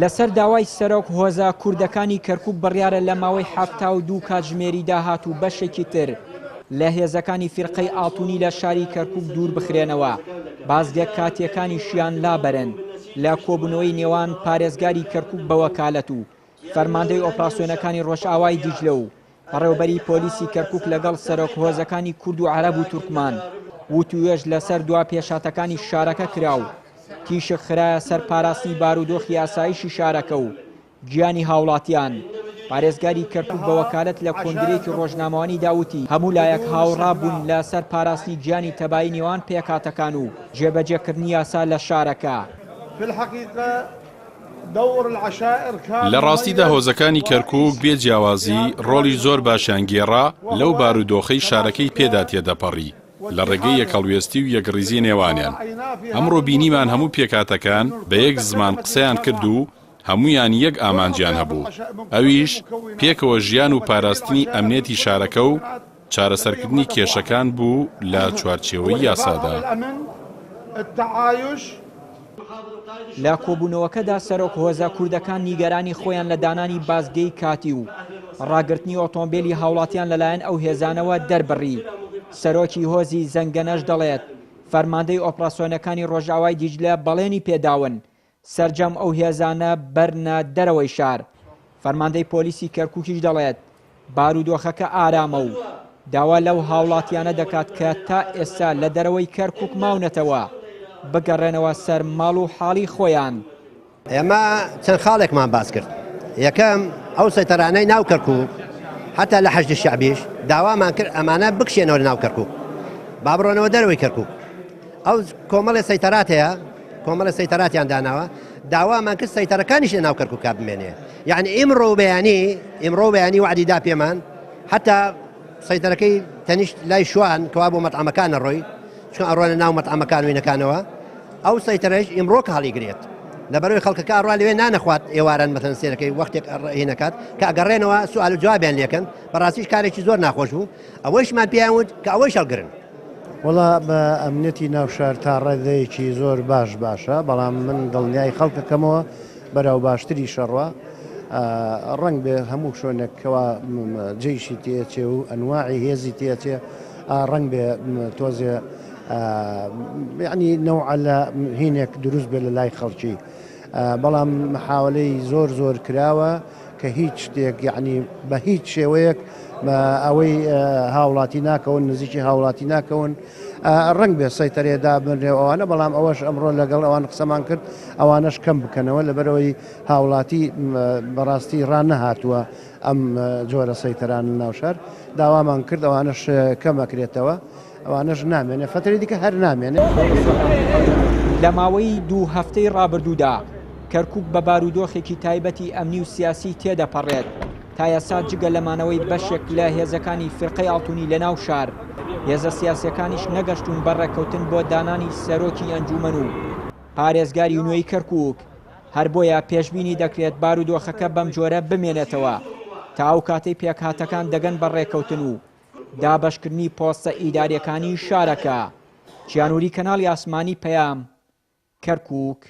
لەسەر داوای سەرۆک هۆزە کوردەکانی کەرکوک بڕیارە لە ماوەی 72 کاتژمێری داهات و بەشێکی تر لە هێزەکانی فیرقەی ئاڵتوونی لە شاری کەرکوک دوور بخرێنەوە بازگە کاتیەکانی شیان لابەرن لە کۆبوونەوەی نێوان پارێزگاری کەرکوک بە وەکالەت و فەرماندەی ئۆپراسیۆنەکانی ڕۆژئاوای دیجلە و ڕێوبەری پۆلیسی کەرکوک لەگەڵ سەرۆک هۆزەکانی کورد و عەرەب و تورکمان وتوێژ لەسەر دوا پێشاتەکانی شارەکە کراو تیشک خرایە سەر پاراستنی بارودۆخی ئاسایشی شارەکە و گیانی هاوڵاتیان. پارێزگاری کەرکوک بە وەکالەت لە کۆنگرەیەکی ڕۆژنامەوانی داوتی هەموو لایەک هاوڕابوون لەسەر پاراستنی گیانی تەبایی نێوان پێکاتەکان و جێبەجێکردنی یاسا لە شارەکە. لە ڕاستیدا هۆزەکانی کەرکوک بێ جیاوازی ڕۆڵی زۆر باشیان گێڕا لەو بارودۆخەی شارەکەی پێدا تێدەپەڕی لە ڕێگەی یەکەڵوێستی و یەکڕیزی نێوانیان. ئەمڕۆ بینیمان هەموو پێکاتەکان بە یەک زمان قسەیان کرد و هەمویان یەک ئامانجیان هەبوو، ئەویش پێکەوە ژیان و پاراستنی ئەمنێتی شارەکە و چارەسەرکردنی کێشەکان بوو لە چوارچێوەی یاسادا. لە کۆبوونەوەکەدا سەرۆک هۆزە کوردەکان نیگەرانی خۆیان لە دانانی بازگەی کاتی و ڕاگررتنی ئۆتۆمبیلی هاوڵاتیان لەلایەن ئەو هێزانەوە دەربڕی. سەرۆکی هۆزی زەنگەنەش دەڵێت فەرماندەی ئۆپراسیۆنەکانی ڕۆژئاوای دیجلە بەڵێنی پێداون سەرجەم ئەو هێزانە بەرنە دەرەوەی شار. فەرماندەی پۆلیسی کەرکوکیش دەڵێت بارودۆخەکە ئارامە و داوا لەو هاوڵاتیانە دەکات کە تا ئێستا لە دەرەوەی کەرکوک ماونەتەوە بگەڕێنەوە سەر ماڵ و حاڵی خۆیان. ئێمە چەند خاڵێکمان باس کرد. یەکەم ئەو سەیتەرانەی ناو کەرکوک حتا لە حەشد شەعبیش داوامان کرد ئەمانە بکشێنەوە ناو کەرکوک با بڕۆنەوە دەرەوەی کەرکوک. ئەو کۆمەڵی سەیتەرات هەیە کۆمەڵی سەیتەراتیان داناوە داوامان کرد سەیتەرەکانیش لە ناو کەرکوک بمێنێ. یعنی ئیمڕۆ بەیانی وعدیدا پێمان حتا سەیتەرەکەی تەنیشت لای شوان کەوا بۆ مەطعەمەکانە ڕۆی چون ئەڕۆنە ناو مەطعەمەکان وینەکانەوە ئەو سەیتەرەش ئیمڕۆ هەڵیگرێت لەبەرەوەی خەڵکەکە ئەڕوا لەوێ نانەخوات ئێواران مەتەن سێرەکەی وەختێک هینەکات کە ئەگەڕێنەوە سوال و جوابیان لێکەن بەڕاستیش کارێکی زۆر ناخۆش بوو ئەوەیشمان پێیان وت کە ئەوەی شەڵگرن. وەڵا بە ئەمنیەتی ناوشار تا ڕێدەیەکی زۆر باشە بەڵام من دڵنیای خەڵکەکەمەوە بەراو باشتری شەڕوە ڕنگ بێ هەموو شوێنێکەوە جێیشی تێچێ و ئەنواعی هێزی تێچێ ڕنگ بێ تۆزێ یعنی نەوع لە هینێک دروست بێ لە لای خەڵکی بەڵام محاولەی زۆر کراوە کە هیچ شتێک یعنی بە هیچ شێوەیەک ئەوەی هاوڵاتی ناکەون نزیکی هاوڵاتی ناکەون ڕنگ بێ سەیتەرێدا بنرێەوەوانە بەڵام ئەوەش ئەمڕۆ لەگەڵ ئەوان قسەمان کرد ئەوانش کەم بکەنەوە لەبەرەوەی هاوڵاتی بەڕاستی ڕان نەهاتووە ئەم جۆرە سەیتەران ناوشار داوامان کرد ئەوانش کەمەکرێتەوە ئەوانش نامێنێ فترەی دیکە هەر نامێنێ. لە ماوەی 2 هەفتەی ڕابردوودا کەرکوک بە بارودۆخێکی تایبەتی ئەمنی و سیاسی تێدەپەڕێت تا ئێستا جگە لەمانەوەی بەشێک لە هێزەکانی فیرقەی ئاڵتوونی لە ناو شار هێزە سیاسیەکانیش نەگەشتون بەڕێکەوتن بۆ دانانی سەرۆکی ئەنجومەن و پارێزگاری نوێی کەرکوک هەر بۆیە پێشبینی دەکرێت بارودۆخەکە بەم جۆرە بمێنێتەوە تا ئەو کاتەی پێکهاتەکان دەگەن بەڕێکەوتن و دابەشکردنی پۆستە ئیداریەکانی شارەکە. چیانوری کەناڵی ئاسمانی پەیام کەرکوک.